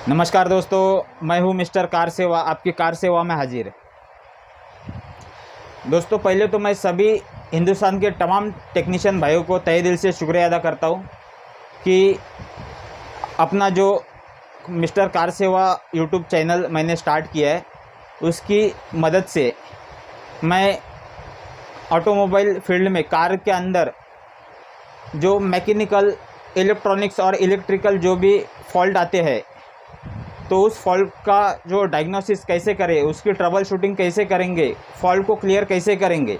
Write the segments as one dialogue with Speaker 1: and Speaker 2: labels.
Speaker 1: नमस्कार दोस्तों, मैं हूं मिस्टर कार सेवा। आपकी कार सेवा में हाजिर। दोस्तों, पहले तो मैं सभी हिंदुस्तान के तमाम टेक्नीशियन भाइयों को तहे दिल से शुक्रिया अदा करता हूं कि अपना जो मिस्टर कार सेवा यूट्यूब चैनल मैंने स्टार्ट किया है, उसकी मदद से मैं ऑटोमोबाइल फील्ड में कार के अंदर जो मैकेनिकल, इलेक्ट्रॉनिक्स और इलेक्ट्रिकल जो भी फॉल्ट आते हैं, तो उस फॉल्ट का जो डायग्नोसिस कैसे करें, उसकी ट्रबल शूटिंग कैसे करेंगे, फॉल्ट को क्लियर कैसे करेंगे,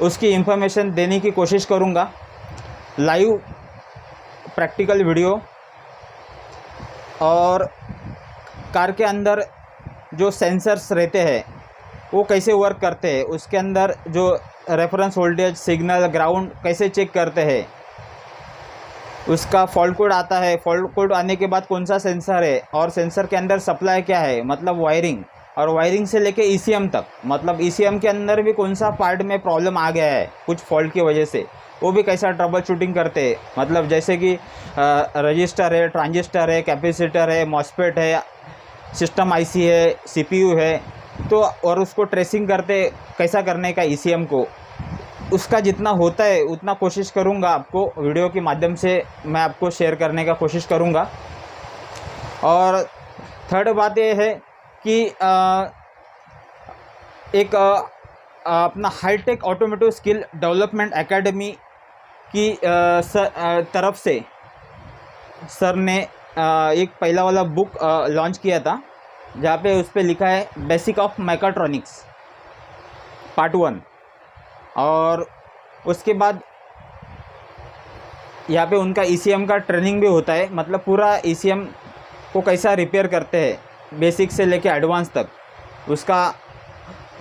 Speaker 1: उसकी इंफॉर्मेशन देने की कोशिश करूँगा। लाइव प्रैक्टिकल वीडियो और कार के अंदर जो सेंसर्स रहते हैं वो कैसे वर्क करते हैं, उसके अंदर जो रेफरेंस वोल्टेज, सिग्नल, ग्राउंड कैसे चेक करते हैं, उसका फॉल्ट कोड आता है, फॉल्ट कोड आने के बाद कौन सा सेंसर है और सेंसर के अंदर सप्लाई क्या है, मतलब वायरिंग, और वायरिंग से लेके ईसीएम तक, मतलब ईसीएम के अंदर भी कौन सा पार्ट में प्रॉब्लम आ गया है कुछ फॉल्ट की वजह से, वो भी कैसा ट्रबल शूटिंग करते हैं। मतलब जैसे कि रजिस्टर है, ट्रांजिस्टर है, कैपेसिटर है, मॉस्फेट है, सिस्टम आईसी है, सीपीयू है, तो और उसको ट्रेसिंग करते कैसा करने का ईसीएम को, उसका जितना होता है उतना कोशिश करूँगा आपको वीडियो के माध्यम से मैं आपको शेयर करने का कोशिश करूँगा। और थर्ड बात ये है कि एक अपना high tech automotive skill development academy की तरफ से सर ने एक पहला वाला बुक लॉन्च किया था, जहाँ पे उस पर लिखा है बेसिक ऑफ मैकाट्रॉनिक्स पार्ट 1। और उसके बाद यहाँ पे उनका ईसीएम का ट्रेनिंग भी होता है, मतलब पूरा ईसीएम को कैसा रिपेयर करते हैं बेसिक से लेके एडवांस तक, उसका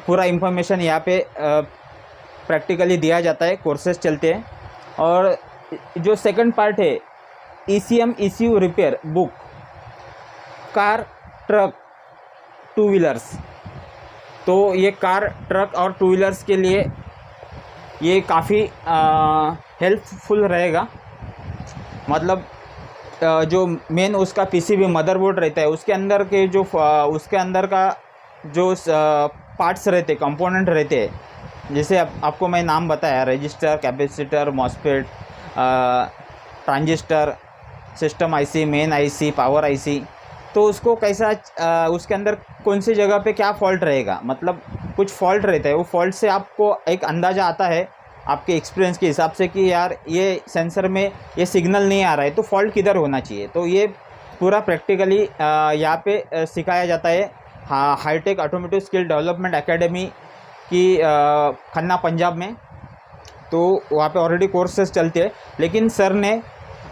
Speaker 1: पूरा इंफॉर्मेशन यहाँ पे प्रैक्टिकली दिया जाता है, कोर्सेज चलते हैं। और जो सेकंड पार्ट है ECM ECU repair book, car, truck, two wheelers, तो ये कार, ट्रक और टू व्हीलर्स के लिए ये काफ़ी हेल्पफुल रहेगा। मतलब जो मेन उसका पीसीबी मदरबोर्ड रहता है, उसके अंदर के जो उसके अंदर का जो पार्ट्स रहते, कंपोनेंट रहते हैं, जैसे आपको मैं नाम बताया, register, capacitor, MOSFET, transistor, system IC, main IC, power IC, तो उसको कैसा उसके अंदर कौन सी जगह पे क्या फॉल्ट रहेगा, मतलब कुछ फॉल्ट रहता है, वो फॉल्ट से आपको एक अंदाज़ा आता है आपके एक्सपीरियंस के हिसाब से कि यार ये सेंसर में ये सिग्नल नहीं आ रहा है, तो फॉल्ट किधर होना चाहिए। तो ये पूरा प्रैक्टिकली यहाँ पे सिखाया जाता है high tech automotive skill development academy की खन्ना, पंजाब में। तो वहाँ पे ऑलरेडी कोर्सेज चलते हैं, लेकिन सर ने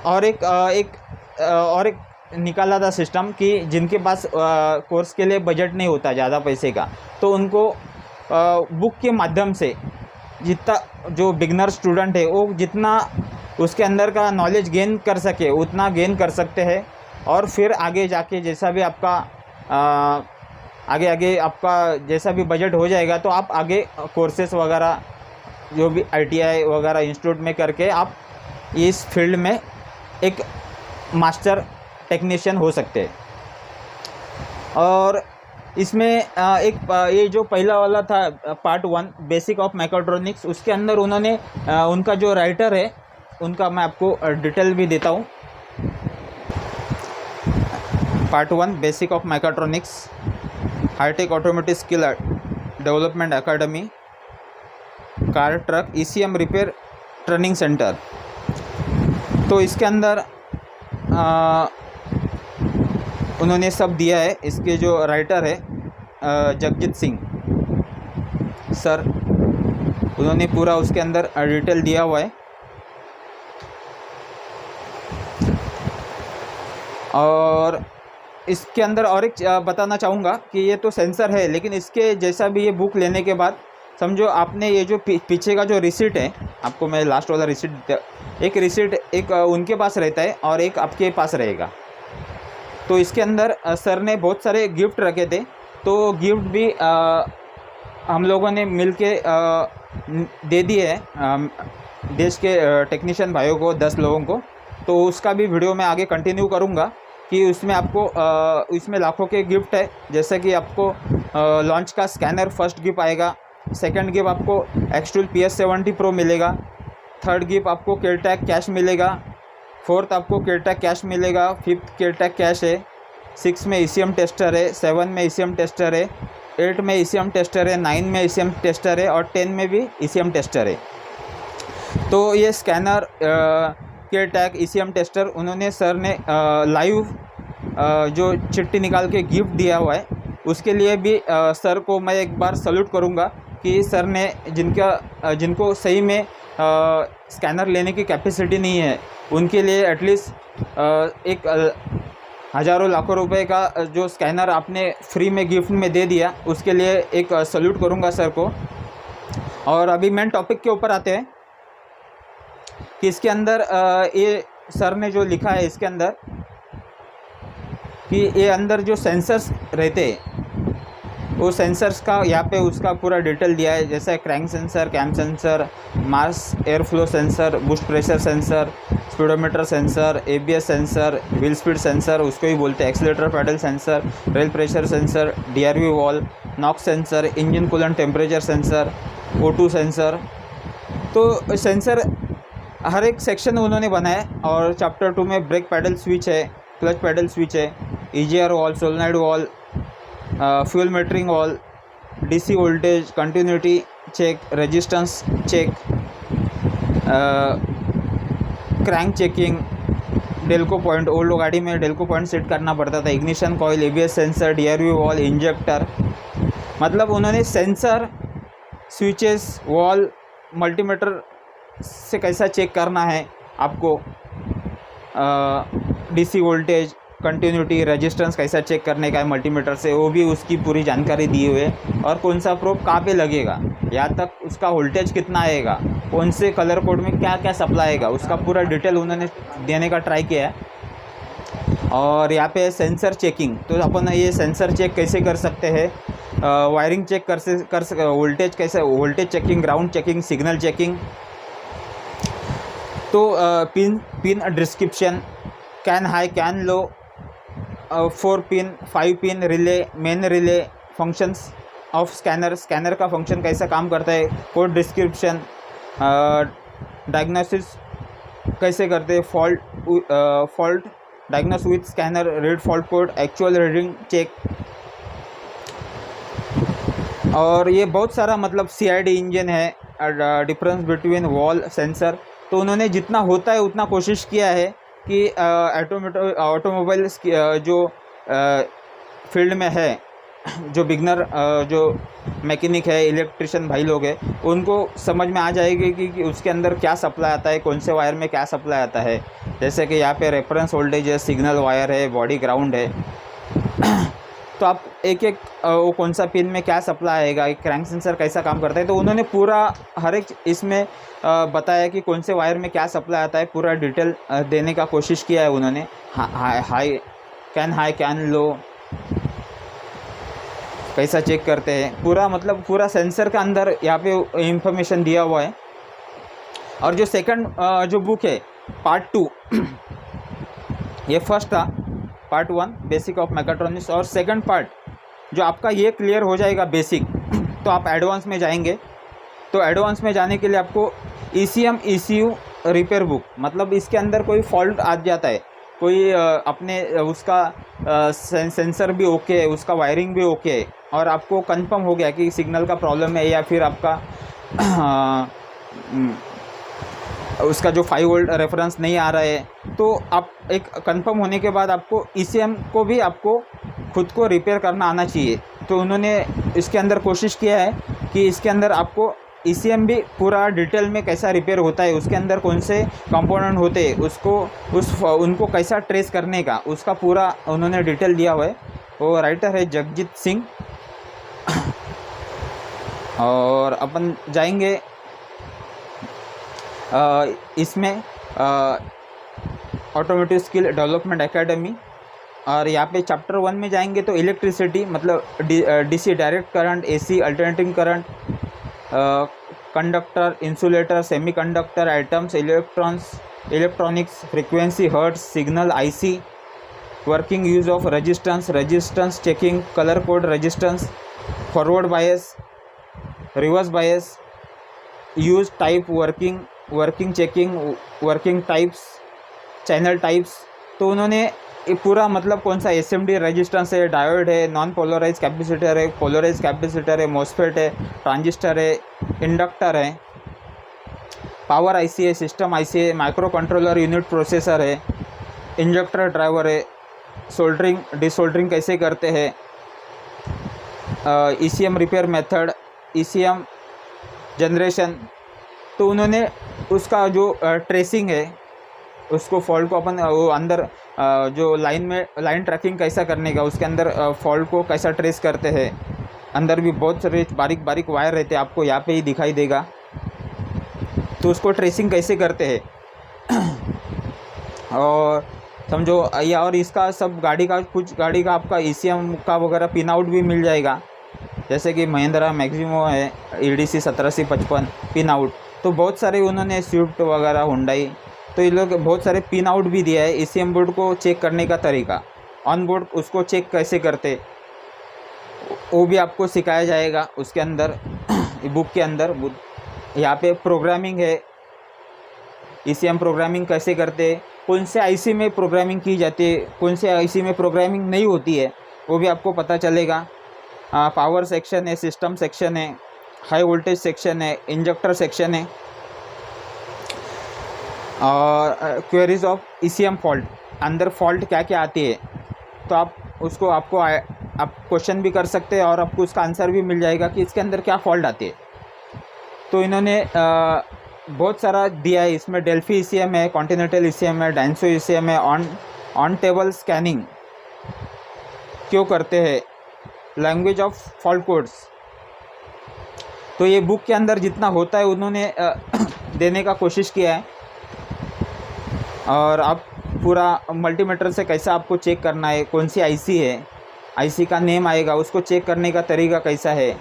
Speaker 1: और एक निकाला था सिस्टम कि जिनके पास कोर्स के लिए बजट नहीं होता ज़्यादा पैसे का, तो उनको बुक के माध्यम से जितना जो बिगनर स्टूडेंट है वो जितना उसके अंदर का नॉलेज गेन कर सके उतना गेन कर सकते हैं। और फिर आगे जाके जैसा भी आपका आगे आपका जैसा भी बजट हो जाएगा, तो आप आगे कोर्सेस वगैरह जो भी आईटीआई वगैरह इंस्टीट्यूट में करके आप इस फील्ड में एक मास्टर टेक्नीशियन हो सकते हैं। और इसमें ये जो पहला वाला था पार्ट 1 बेसिक ऑफ मैकाट्रॉनिक्स, उसके अंदर उन्होंने उनका जो राइटर है उनका मैं आपको डिटेल भी देता हूँ। Part 1 basic of mechatronics, hitech automotive skill development academy, car, truck, ECM repair training centre. तो इसके अंदर उन्होंने सब दिया है। इसके जो राइटर है जगजीत सिंह सर, उन्होंने पूरा उसके अंदर डिटेल दिया हुआ है। और इसके अंदर और एक बताना चाहूँगा कि ये तो सेंसर है, लेकिन इसके जैसा भी ये बुक लेने के बाद समझो आपने ये जो पीछे का जो रिसीट है, आपको मैं लास्ट वाला रिसीट, एक रिसीट एक उनके पास रहता है और एक आपके पास रहेगा। तो इसके अंदर सर ने बहुत सारे गिफ्ट रखे थे, तो गिफ्ट भी हम लोगों ने मिल के दे दिए हैं देश के टेक्नीशियन भाइयों को, 10 लोगों को। तो उसका भी वीडियो मैं आगे कंटिन्यू करूँगा। कि उसमें आपको इसमें लाखों के गिफ्ट है। जैसे कि आपको लॉन्च का स्कैनर फर्स्ट गिफ्ट आएगा, सेकंड गिफ्ट आपको एक्सट्रूल PS70 Pro मिलेगा, थर्ड गिफ्ट आपको केयरटैग कैश मिलेगा, फोर्थ आपको केयरटैग कैश मिलेगा, फिफ्थ केयरटैग कैश है, 6 में ECM टेस्टर है, 7 में ECM टेस्टर है, 8 में ECM टेस्टर है, 9 में ECM टेस्टर है और 10 में भी ECM टेस्टर है। तो ये स्कैनर केयरटैग ECM टेस्टर उन्होंने सर ने लाइव जो चिट्ठी निकाल के गिफ्ट दिया हुआ है, उसके लिए भी सर को मैं एक बार सल्यूट करूँगा कि सर ने जिनको सही में स्कैनर लेने की कैपेसिटी नहीं है, उनके लिए एटलीस्ट एक हज़ारों लाखों रुपए का जो स्कैनर आपने फ्री में गिफ्ट में दे दिया, उसके लिए एक सल्यूट करूँगा सर को। और अभी मेन टॉपिक के ऊपर आते हैं कि इसके अंदर ये सर ने जो लिखा है इसके अंदर कि ये अंदर जो सेंसर्स रहते हैं, वो सेंसर्स का यहाँ पे उसका पूरा डिटेल दिया है। जैसे crank sensor, cam sensor, mass air flow sensor, boost pressure sensor, speedometer sensor, ABS sensor, wheel speed sensor उसको ही बोलते हैं, accelerator pedal sensor, rail pressure sensor, DRV valve, NOx sensor, engine coolant temperature sensor, O2 sensor. तो sensor हर एक section उन्होंने बनाया। और चैप्टर 2 में ब्रेक पैडल स्विच है, क्लच पैडल स्विच है, EGR valve, solenoid valve, fuel metering valve, DC voltage, continuity check, resistance check, crank checking, Delco point, old गाड़ी में डेल्को पॉइंट सेट करना पड़ता था, ignition coil, ABS sensor, DRV valve, injector. मतलब उन्होंने sensor, switches, wall, multimeter से कैसा check करना है आपको, DC वोल्टेज, कंटिन्यूटी, रेजिस्टेंस कैसा चेक करने का है मल्टीमीटर से, वो भी उसकी पूरी जानकारी दी हुई है। और कौन सा प्रोब कहाँ पे लगेगा, यहाँ तक उसका वोल्टेज कितना आएगा, कौन से कलर कोड में क्या क्या सप्लाई आएगा, उसका पूरा डिटेल उन्होंने देने का ट्राई किया है। और यहाँ पे सेंसर चेकिंग, तो अपन ये सेंसर चेक कैसे कर सकते हैं, वायरिंग चेक कर वोल्टेज कैसे, voltage checking, ground checking, signal checking. तो pin description, CAN high, CAN low, 4 pin, 5 pin relay, main relay, functions of scanner का फंक्शन कैसा काम करता है, कोड डिस्क्रिप्शन, डायग्नोसिस कैसे करते हैं, fault diagnose with scanner, read fault code, actual reading check. और ये बहुत सारा मतलब CID इंजन है, डिफरेंस बिटवीन वॉल सेंसर। तो उन्होंने जितना होता है उतना कोशिश किया है कि ऑटोमोबाइल जो फील्ड में है, जो बिगनर जो मैकेनिक है, इलेक्ट्रिशियन भाई लोग हैं, उनको समझ में आ जाएगी कि उसके अंदर क्या सप्लाई आता है, कौन से वायर में क्या सप्लाई आता है। जैसे कि यहाँ पे रेफरेंस वोल्टेज है, सिग्नल वायर है, बॉडी ग्राउंड है। तो आप एक एक वो कौन सा पिन में क्या सप्लाई आएगा, एक क्रैंक सेंसर कैसा काम करता है, तो उन्होंने पूरा हर एक इसमें बताया कि कौन से वायर में क्या सप्लाई आता है, पूरा डिटेल देने का कोशिश किया है उन्होंने। हाई कैन लो कैसा चेक करते हैं, पूरा मतलब पूरा सेंसर का अंदर यहाँ पे इंफॉर्मेशन दिया हुआ है। और जो सेकंड जो बुक है पार्ट 2 ये फर्स्ट था, पार्ट 1 बेसिक ऑफ मैकाट्रॉनिक्स, और सेकंड पार्ट जो आपका ये क्लियर हो जाएगा बेसिक, तो आप एडवांस में जाएंगे। तो एडवांस में जाने के लिए आपको ECM ECU रिपेयर बुक, मतलब इसके अंदर कोई फॉल्ट आ जाता है, कोई अपने उसका सेंसर भी ओके है, उसका वायरिंग भी ओके है, और आपको कंफर्म हो गया कि सिग्नल का प्रॉब्लम है या फिर आपका उसका जो 5 वोल्ट रेफरेंस नहीं आ रहा है, तो आप एक कंफर्म होने के बाद आपको ECM को भी आपको खुद को रिपेयर करना आना चाहिए। तो उन्होंने इसके अंदर कोशिश किया है कि इसके अंदर आपको ECM भी पूरा डिटेल में कैसा रिपेयर होता है, उसके अंदर कौन से कंपोनेंट होते हैं, उनको कैसा ट्रेस करने का, उसका पूरा उन्होंने डिटेल दिया हुआ है। वो राइटर है जगजीत सिंह। और अपन जाएंगे इसमें ऑटोमोटिव स्किल डेवलपमेंट एकेडमी, और यहाँ पे चैप्टर 1 में जाएंगे तो इलेक्ट्रिसिटी मतलब DC direct current, AC alternating current, conductor, insulator, semiconductor, atoms, electronics, frequency, hertz, signal, IC, working use of resistance checking, colour code resistance, forward bias, reverse bias, use type, working checking, working types, channel types. तो उन्होंने ये पूरा मतलब कौन सा SMD resistance है, diode है, non polarise capacitor है, पोलराइज कैपेसिटर है, मॉसफेट है, ट्रांजिस्टर है, इंडक्टर है, पावर IC है, सिस्टम IC है, माइक्रो कंट्रोलर यूनिट प्रोसेसर है, इंजेक्टर ड्राइवर है, सोल्डरिंग डिसोल्डरिंग कैसे करते हैं, ECM repair method, ECM generation. तो उन्होंने उसका जो ट्रेसिंग है उसको फॉल्ट को अपन वो अंदर जो लाइन ट्रैकिंग कैसा करने का, उसके अंदर फॉल्ट को कैसा ट्रेस करते हैं। अंदर भी बहुत सारे बारीक बारीक वायर रहते हैं, आपको यहाँ पे ही दिखाई देगा। तो उसको ट्रेसिंग कैसे करते हैं और समझो या और इसका सब कुछ गाड़ी का आपका ECM का वगैरह पिन आउट भी मिल जाएगा, जैसे कि महिंद्रा मैक्सिमो है EDC 1755 पिन आउट। तो बहुत सारे उन्होंने स्विफ्ट वगैरह हुंडई, तो ये लोग बहुत सारे पिन आउट भी दिया है। ECM बोर्ड को चेक करने का तरीका, ऑन बोर्ड उसको चेक कैसे करते वो भी आपको सिखाया जाएगा उसके अंदर बुक के अंदर। यहाँ पे प्रोग्रामिंग है, ECM प्रोग्रामिंग कैसे करते, कौन से IC में प्रोग्रामिंग की जाती है, कौन से IC में प्रोग्रामिंग नहीं होती है, वो भी आपको पता चलेगा। पावर सेक्शन है, सिस्टम सेक्शन है, हाई वोल्टेज सेक्शन है, इंजेक्टर सेक्शन है, और क्वेरीज ऑफ ECM फॉल्ट, अंदर फॉल्ट क्या क्या आती है। तो आप क्वेश्चन भी कर सकते हैं और आपको उसका आंसर भी मिल जाएगा कि इसके अंदर क्या फॉल्ट आती है। तो इन्होंने बहुत सारा दिया है इसमें। डेल्फी ECM है, कॉन्टिनेंटल ECM है, डायनेसो ECM है, ऑन टेबल स्कैनिंग क्यों करते हैं, लैंग्वेज ऑफ फॉल्ट कोड्स। तो ये बुक के अंदर जितना होता है उन्होंने देने का कोशिश किया है। और आप पूरा मल्टीमीटर से कैसा आपको चेक करना है, कौन सी IC है, IC का नेम आएगा, उसको चेक करने का तरीका कैसा है।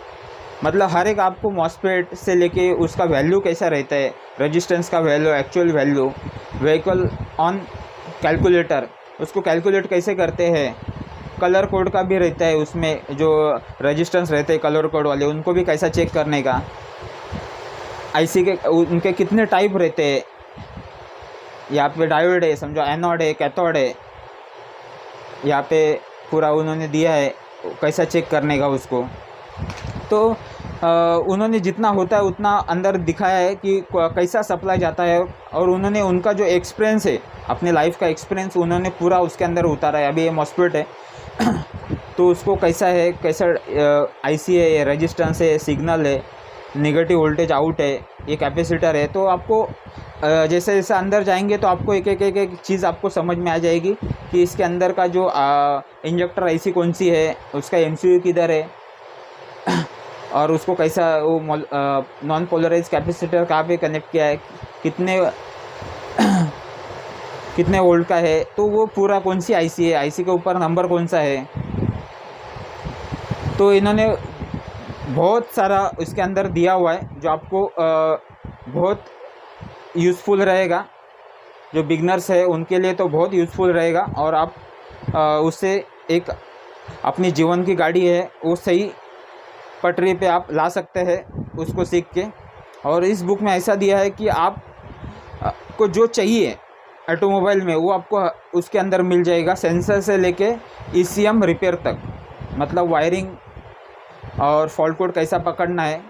Speaker 1: मतलब हर एक आपको मॉसफेट से लेके उसका वैल्यू कैसा रहता है, रेजिस्टेंस का value, actual value, vehicle on calculator उसको कैलकुलेट कैसे करते हैं, कलर कोड का भी रहता है उसमें, जो रेजिस्टेंस रहते हैं कलर कोड वाले उनको भी कैसा चेक करने का, IC के उनके कितने टाइप रहते हैं। यहाँ पे डायोड है, समझो एनोड है, कैथोड है, यहाँ पे पूरा उन्होंने दिया है कैसा चेक करने का उसको। तो उन्होंने जितना होता है उतना अंदर दिखाया है कि कैसा सप्लाई जाता है, और उन्होंने उनका जो एक्सपीरियंस है, अपने लाइफ का एक्सपीरियंस उन्होंने पूरा उसके अंदर उतारा है। अभी ये मॉसफेट है तो उसको कैसा है, कैसा IC है, रेजिस्टेंस है, सिग्नल है, नेगेटिव वोल्टेज आउट है, ये कैपेसिटर है। तो आपको जैसे जैसे अंदर जाएंगे तो आपको एक चीज़ आपको समझ में आ जाएगी कि इसके अंदर का जो इंजेक्टर IC कौन सी है, उसका MCU किधर है, और उसको कैसा वो नॉन पोलराइज कैपेसिटर कहाँ पे कनेक्ट किया है, कितने वोल्ट का है, तो वो पूरा कौन सी IC है, IC के ऊपर नंबर कौन सा है। तो इन्होंने बहुत सारा इसके अंदर दिया हुआ है जो आपको बहुत यूज़फुल रहेगा। जो बिगनर्स है उनके लिए तो बहुत यूज़फुल रहेगा, और आप उससे एक अपनी जीवन की गाड़ी है वो सही पटरी पे आप ला सकते हैं उसको सीख के। और इस बुक में ऐसा दिया है कि आप को जो चाहिए ऑटोमोबाइल में वो आपको उसके अंदर मिल जाएगा, सेंसर से लेके ECM रिपेयर तक, मतलब वायरिंग और फॉल्ट कोड कैसा पकड़ना है,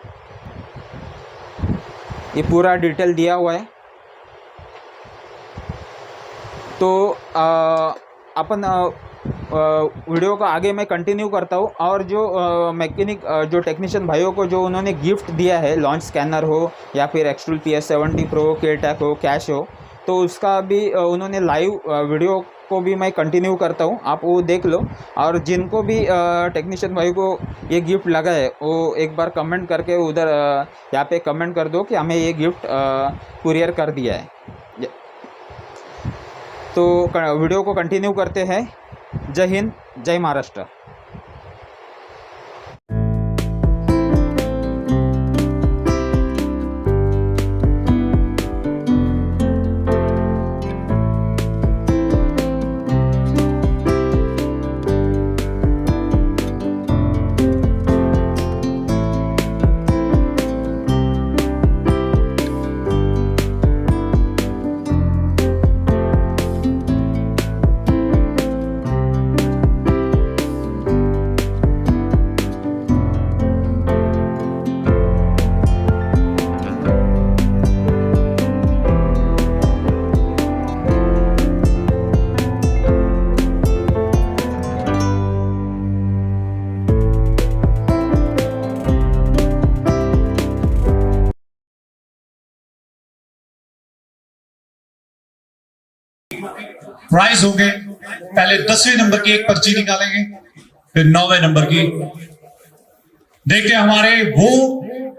Speaker 1: ये पूरा डिटेल दिया हुआ है। तो अपन वीडियो का आगे मैं कंटिन्यू करता हूँ। और जो मैकेनिक जो टेक्नीशियन भाइयों को जो उन्होंने गिफ्ट दिया है, लॉन्च स्कैनर हो या फिर एक्सट्रूल PS70 Pro, K-Tech हो, कैश हो, तो उसका भी उन्होंने लाइव वीडियो को भी मैं कंटिन्यू करता हूँ, आप वो देख लो। और जिनको भी टेक्नीशियन भाई को ये गिफ्ट लगा है वो एक बार कमेंट करके उधर यहाँ पे कमेंट कर दो कि हमें ये गिफ्ट कुरियर कर दिया है। तो वीडियो को कंटिन्यू करते हैं। जय हिंद, जय महाराष्ट्र।
Speaker 2: प्राइज होंगे। पहले 10वें नंबर की एक पर्ची निकालेंगे, फिर 9वें नंबर की। देखते हैं हमारे वो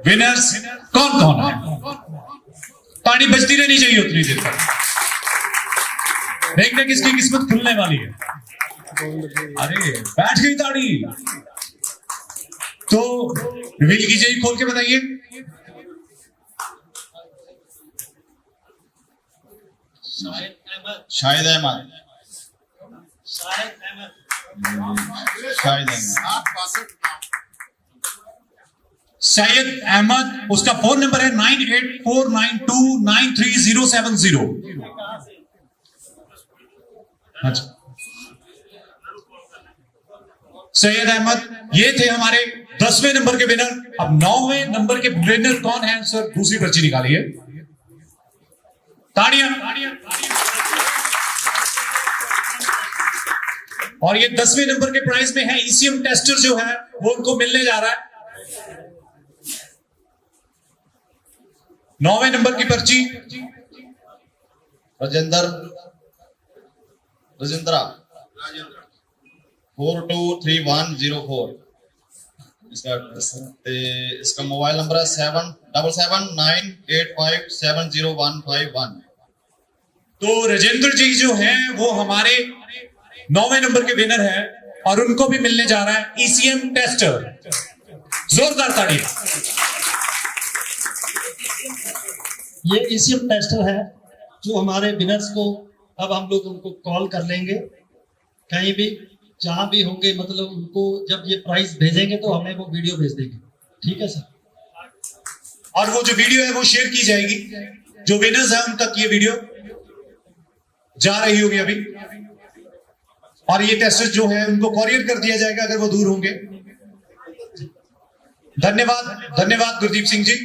Speaker 2: विनर्स कौन कौन है। ताड़ी बजती रहनी चाहिए उतनी देर तक। देखते हैं किसकी किस्मत खुलने वाली है। अरे बैठ गई ताड़ी, तो रिवील कीजिए, खोल के बताइए।
Speaker 3: शाहिद अहमद।
Speaker 2: शाहिद अहमद, उसका फोन नंबर है 9849293070। अच्छा, सैयद अहमद, ये थे हमारे 10वें नंबर के विनर। अब 9वें नंबर के विनर कौन है सर? दूसरी पर्ची निकालिए। ताड़ियां। और ये 10वें नंबर के प्राइज में है ईसीएम टेस्टर जो है वो उनको मिलने जा रहा है। 9वें नंबर की पर्ची
Speaker 3: रजिंद्रा 423104। इसका मोबाइल नंबर है 777985701551।
Speaker 2: तो राजेंद्र जी जो हैं वो हमारे 9वें नंबर के विनर हैं और उनको भी मिलने जा रहा है ईसीएम टेस्टर। जोरदार ताड़ी।
Speaker 4: ये ईसीएम टेस्टर है जो हमारे विनर्स को अब हम लोग उनको कॉल कर लेंगे, कहीं भी जहां भी होंगे, मतलब उनको जब ये प्राइस भेजेंगे तो हमें वो वीडियो भेज देंगे। ठीक है सर?
Speaker 2: और वो जो वीडियो है वो शेयर की जाएगी, जो विनर्स है उन तक ये वीडियो जा रही होगी अभी। और ये टेस्टर जो है उनको कॉरियर कर दिया जाएगा अगर वो दूर होंगे। धन्यवाद गुरदीप सिंह जी।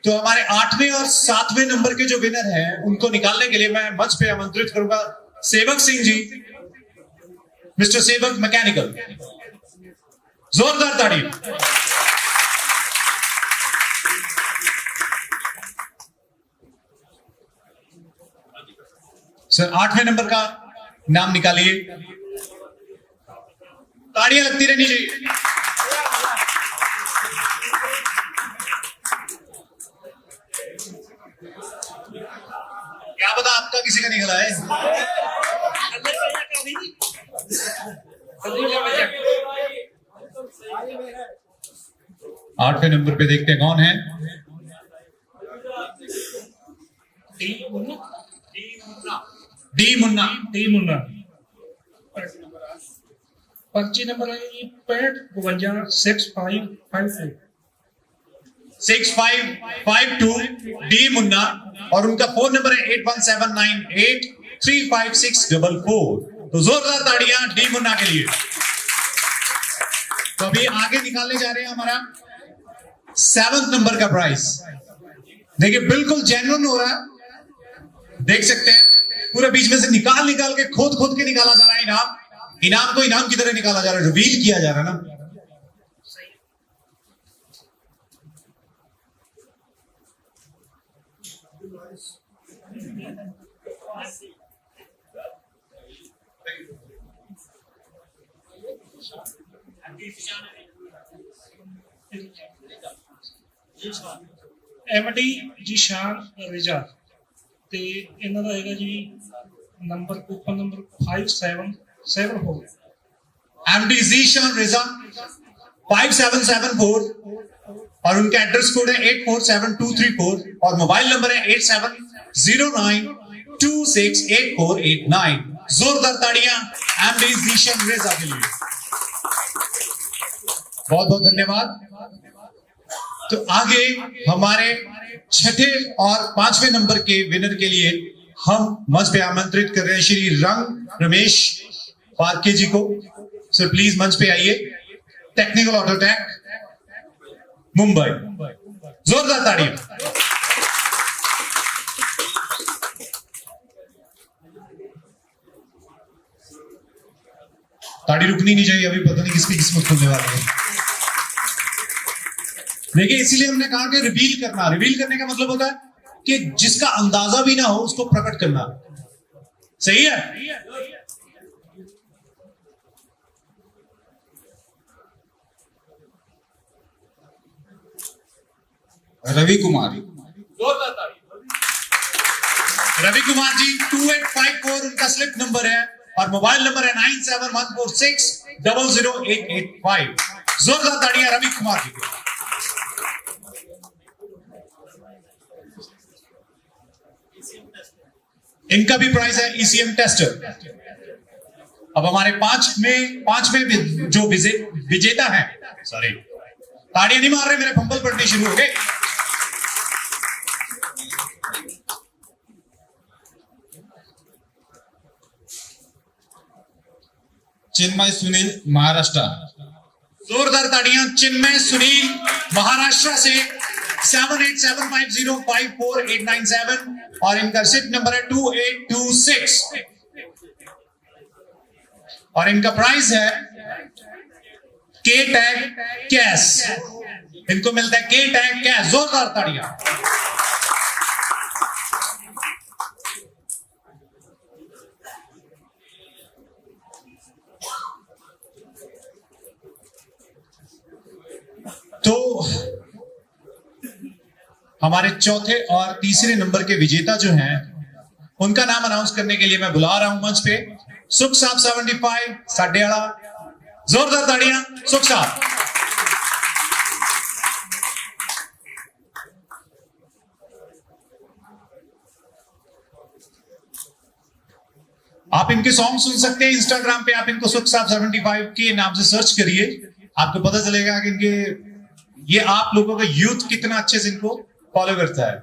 Speaker 2: तो हमारे 8वें और 7वें नंबर के जो विनर हैं उनको निकालने के लिए मैं मंच पे आमंत्रित करूंगा सेवक सिंह जी, मिस्टर सेवक मैकेनिकल। जोरदार ताड़ी। सर 8वें नंबर का नाम निकालिए। ताड़ियां लगती रहनी चाहिए। क्या पता आपका किसी का निकला है। 8वें नंबर पे देखते हैं कौन है। डी मुन्ना।
Speaker 5: पर्ची नंबर है 65526554
Speaker 2: 6552 डी मुन्ना और उनका फोन नंबर है 8179835644। तो जोरदार ताड़ियां डी मुन्ना के लिए। तो अभी आगे निकालने जा रहे हैं हमारा 7th नंबर का प्राइस। देखिए बिल्कुल जेन्युइन हो रहा है, देख सकते हैं पूरे बीच में से निकाल के खोद के निकाला जा रहा है। इनाम को इनाम की तरह निकाला जा रहा है, रिवील किया जा रहा है ना।
Speaker 5: एमडी जीशान रिजा ते इन्हां दा हैगा जी number coupon number 5774।
Speaker 2: MD Zeeshan Riza 5774 और उनका एड्रेस कोड है 847234 और मोबाइल नंबर है 8709268489। जोरदार ताड़ियां एमडी जीशान रिजा के लिए। बहुत बहुत धन्यवाद। तो आगे हमारे 6ठे और 5वें नंबर के विनर के लिए हम मंच पे आमंत्रित कर रहे हैं श्री रंग रमेश पारके जी को। सर प्लीज मंच पे आइए। Technical Autotech Mumbai. जोरदार ताड़ियां। ताड़ी रुकनी नहीं चाहिए, अभी पता नहीं किसकी किस्मत खुलने वाली है। देखिए इसीलिए हमने कहा कि रिवील करने का मतलब होता है कि जिसका अंदाजा भी ना हो उसको प्रकट करना। सही है? रवि कुमार जी 2854 उनका स्लिप नंबर है और मोबाइल नंबर है 9714600885। जोरदार ताड़ियां रवि कुमार जी को। इनका भी प्राइस है ईसीएम टेस्टर। अब हमारे पांचवें जो विजेता हैं, सॉरी ताड़ियां नहीं मार रहे, मेरे फंबल पड़ने शुरू हो गए।
Speaker 3: चिन्मय सुनील महाराष्ट्र।
Speaker 2: जोरदार ताड़ियां चिन्मय सुनील महाराष्ट्र से 7875054897 और इनका सिट नंबर है 2826 और इनका प्राइस है के टैग कैश। इनको मिलता है के टैग कैश। जोरदार ताड़ियां। तो हमारे चौथे और तीसरे नंबर के विजेता जो हैं उनका नाम अनाउंस करने के लिए मैं बुला रहा हूं मंच पे सुख साहब 75 साडेवाला। जोरदार ताड़ियां सुख साहब। आप इनके सॉन्ग सुन सकते हैं इंस्टाग्राम पे, आप इनको सुख साहब 75 के नाम से सर्च करिए, आपको पता चलेगा कि इनके ये आप लोगों का यूथ कितना अच्छे से इनको फॉलो करता है।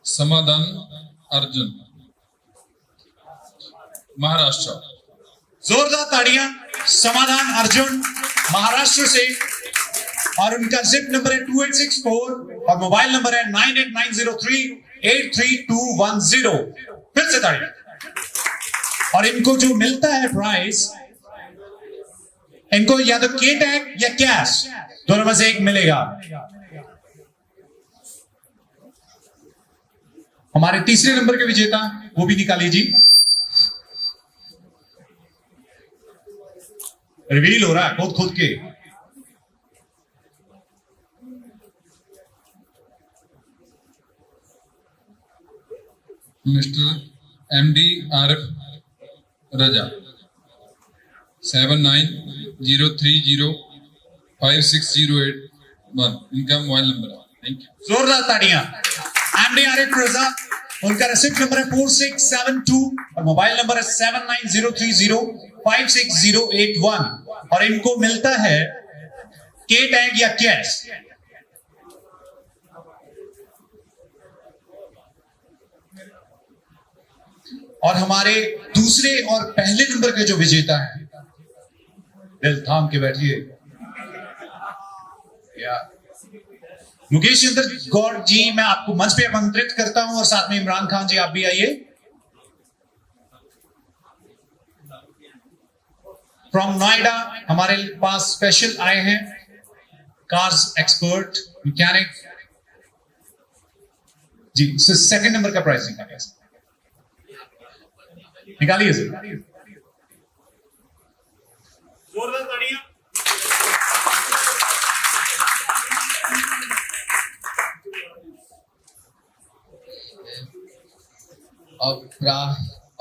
Speaker 6: समाधान अर्जुन महाराष्ट्र।
Speaker 2: जोरदार ताड़ियां समाधान अर्जुन महाराष्ट्र से और उनका जिप नंबर है 2864 और मोबाइल नंबर है 9890383210। फिर से ताड़ियां। और इनको जो मिलता है प्राइस, इनको या तो के टैग या कैश दोनों में से एक मिलेगा। हमारे तीसरे नंबर के विजेता वो भी निकालिए जी। रिवील हो रहा है खुद के।
Speaker 6: मिस्टर MDRF रजा 7903056081। इनका मोबाइल नंबर है। Thank you.
Speaker 2: जोरदार ताड़ियां। MDRF रजा, उनका रिसिप्ट नंबर है 4672 और मोबाइल नंबर है 7903056081 और इनको मिलता है के टैग या कैश। और हमारे दूसरे और पहले नंबर के जो विजेता हैं, दिल थाम के बैठिए, मुकेश चंद्र गौड़ जी मैं आपको मंच पे आमंत्रित करता हूं और साथ में इमरान खान जी आप भी आइए। फ्रॉम नोएडा हमारे पास स्पेशल आए हैं कार्स एक्सपर्ट मैकेनिक जी। सेकंड नंबर का प्राइस निकालिए सर। जोरदार ताड़ियां।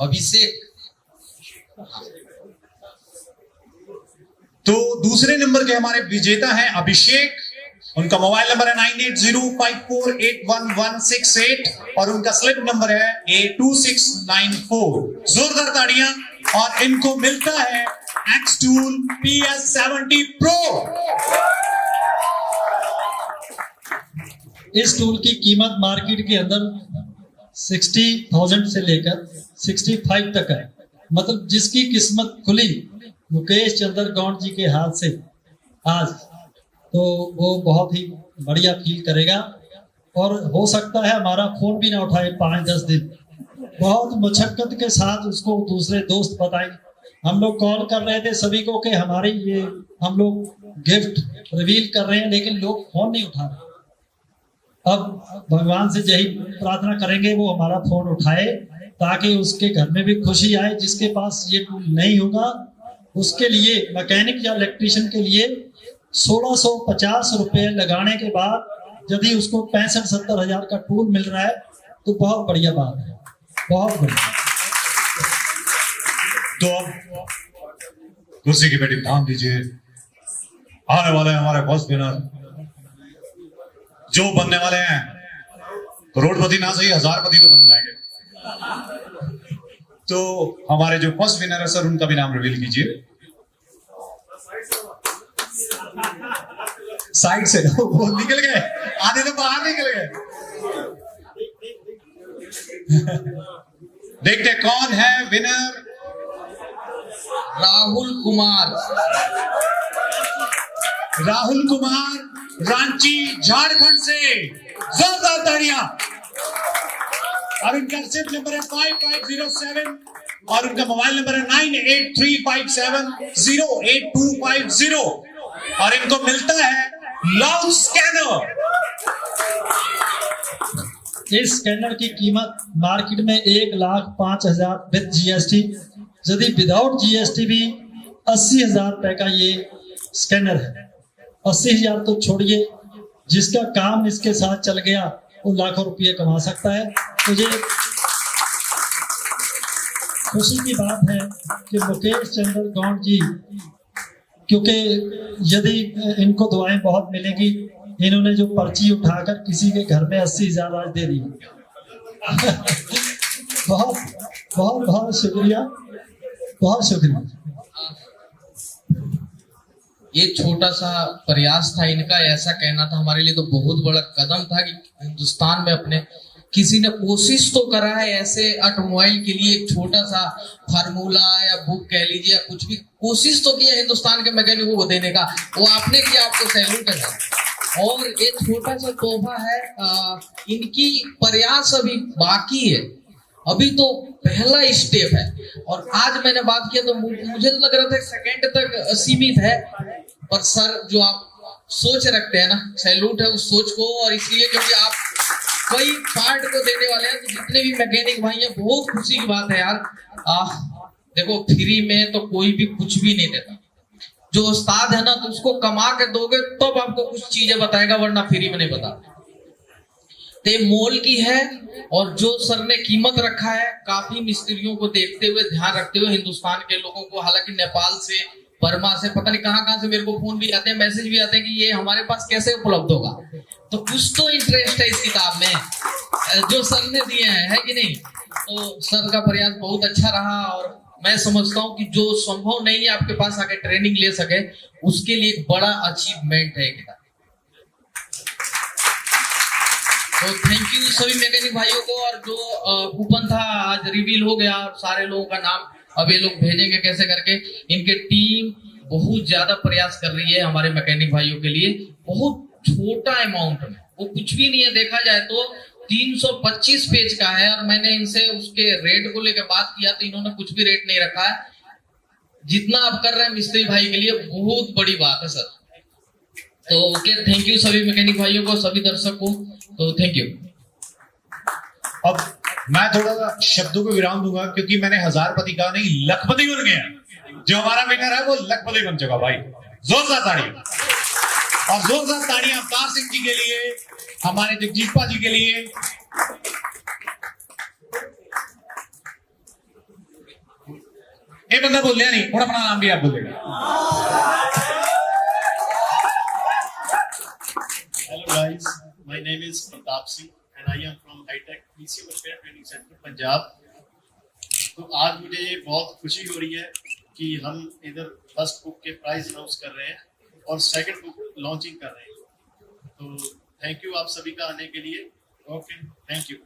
Speaker 3: अभिषेक।
Speaker 2: तो दूसरे नंबर के हमारे विजेता हैं अभिषेक। उनका मोबाइल नंबर है 9805481168 और उनका स्लिप नंबर है A2694। जोरदार ताड़ियां। और इनको मिलता है एक्सटूल PS70 Pro।
Speaker 4: इस टूल की कीमत मार्केट के अंदर 60,000 से लेकर 65 तक है। मतलब जिसकी किस्मत खुली मुकेश चंद्र गौड़ जी के हाथ से आज, तो वो बहुत ही बढ़िया फील करेगा। और हो सकता है हमारा फोन भी ना उठाए 5-10 दिन, बहुत मशक्कत के साथ उसको दूसरे दोस्त बताए। हम लोग कॉल कर रहे थे सभी को कि हमारे ये हम लोग गिफ्ट रिवील कर रहे हैं, लेकिन लोग फोन नहीं उठा रहे। अब भगवान से यही प्रार्थना करेंगे वो हमारा फोन उठाए ताकि उसके घर में भी खुशी आए। जिसके पास ये टूल नहीं होगा उसके लिए, मैकेनिक या इलेक्ट्रीशियन के लिए 1650 रुपए लगाने के बाद यदि उसको 65-70 हजार का टूल मिल रहा है तो बहुत बढ़िया बात है, बहुत बढ़िया।
Speaker 2: तो अब कुर्सी की बेटी थाम दीजिए। आने वाले हमारे फर्स्ट विनर जो बनने वाले हैं, करोड़पति ना सही हजारपति तो बन जाएंगे। तो हमारे जो फर्स्ट विनर है सर, उनका भी नाम रिवील कीजिए। साइड से वो निकल गए, आधे तो बाहर निकल गए। देखते कौन है विनर।
Speaker 3: राहुल कुमार,
Speaker 2: राहुल कुमार, रांची झारखंड से, जोरदार तालियां। और उनका सिर्फ नंबर है 5507 और उनका मोबाइल नंबर है 9835708250 और इनको मिलता है लाउड स्कैनर।
Speaker 4: इस स्कैनर की कीमत मार्केट में 1,05,000 विद जीएसटी, यदि विदाउट जीएसटी भी 80,000 रुपए का ये स्कैनर है। 80,000 तो छोड़िए, जिसका काम इसके साथ चल गया वो लाखों रुपये कमा सकता है। मुझे खुशी की बात है कि मुकेश चंद्र गौंड जी, क्योंकि यदि इनको दुआएं बहुत मिलेंगी, इन्होंने जो पर्ची उठाकर किसी के घर में 80,000 आज दे दी। बहुत बहुत बहुत शुक्रिया, बहुत शुक्रिया।
Speaker 3: ये छोटा सा प्रयास था इनका, ऐसा कहना था हमारे लिए तो बहुत बड़ा कदम था कि हिंदुस्तान में अपने किसी ने कोशिश तो करा है ऐसे ऑटोमोबाइल के लिए एक छोटा सा फार्मूला या बुक कह लीजिए, कुछ भी कोशिश तो किया हिंदुस्तान के मैकेनिकों को देने का, वो आपने किया, आपको सैल्यूट है। और ये छोटा सा तोहफा है, इनकी प्रयास अभी बाकी है, अभी तो पहला स्टेप है। और आज मैंने बात किया तो मुझे लग रहा था सेकंड तक सीमित है, पर सर जो आप सोच रखते हैं ना, सैल्यूट है उस सोच को। और इसलिए क्योंकि आप कई पार्ट को देने वाले हैं, तो जितने भी मैकेनिक भाई हैं, बहुत खुशी की बात है यार। देखो फ्री में तो कोई भी कुछ भी नहीं देता, जो उस्ताद है ना तो उसको कमा के दोगे तब तो आपको कुछ चीजें बताएगा, वरना फ्री में नहीं बताता। ते मोल की है। और जो सर ने कीमत रखा है, काफी मिस्त्रियों को देखते हुए, ध्यान रखते हुए, हिंदुस्तान के लोगों को, हालांकि नेपाल से, बर्मा से, पता नहीं कहां से मेरे को फोन भी आते हैं, मैसेज भी आते हैं कि ये हमारे पास कैसे उपलब्ध होगा। तो कुछ तो इंटरेस्ट है इस किताब में जो सर ने दिए हैं, है कि नहीं। तो सर का प्रयास बहुत अच्छा रहा और मैं समझता हूँ कि जो संभव नहीं है आपके पास आके ट्रेनिंग ले सके, उसके लिए एक बड़ा अचीवमेंट है किताब। तो थैंक यू सभी मैकेनिक भाइयों को। और जो कूपन था आज रिवील हो गया और सारे लोगों का नाम अब ये लोग भेजेंगे कैसे करके। इनके टीम बहुत ज्यादा प्रयास कर रही है हमारे मैकेनिक भाइयों के लिए, बहुत छोटा अमाउंट में, वो कुछ भी नहीं है देखा जाए तो। 325 पेज का है और मैंने इनसे उसके रेट को लेकर बात किया तो इन्होंने कुछ भी रेट नहीं रखा है। जितना आप कर रहे हैं मिस्त्री भाई के लिए बहुत बड़ी बात है सर। तो ओके, थैंक यू सभी मैकेनिक भाइयों को, सभी दर्शक को, तो थैंक यू।
Speaker 2: अब मैं थोड़ा सा शब्दों को विराम दूंगा क्योंकि मैंने हजारपति कहा नहीं, लखपति बन गया। जो हमारा विनर है वो लखपति बन चुका भाई। जोरदार ताड़ियां और जोरदार ताड़ियां अवतार सिंह जी के लिए, हमारे जगजीतपा जी के लिए। ये बंदा बोल लिया नहीं, थोड़ा अपना नाम भी आप बोलेगा।
Speaker 7: Hello guys, my name is Pratap Singh and I am from High-Tech PC Repair Training Center Punjab. तो आज मुझे ये बहुत खुशी हो रही है कि हम इधर फर्स्ट बुक के प्राइस अनाउंस कर रहे हैं और सेकंड बुक लॉन्चिंग कर रहे हैं। तो थैंक यू आप सभी का आने के लिए। Okay, thank you.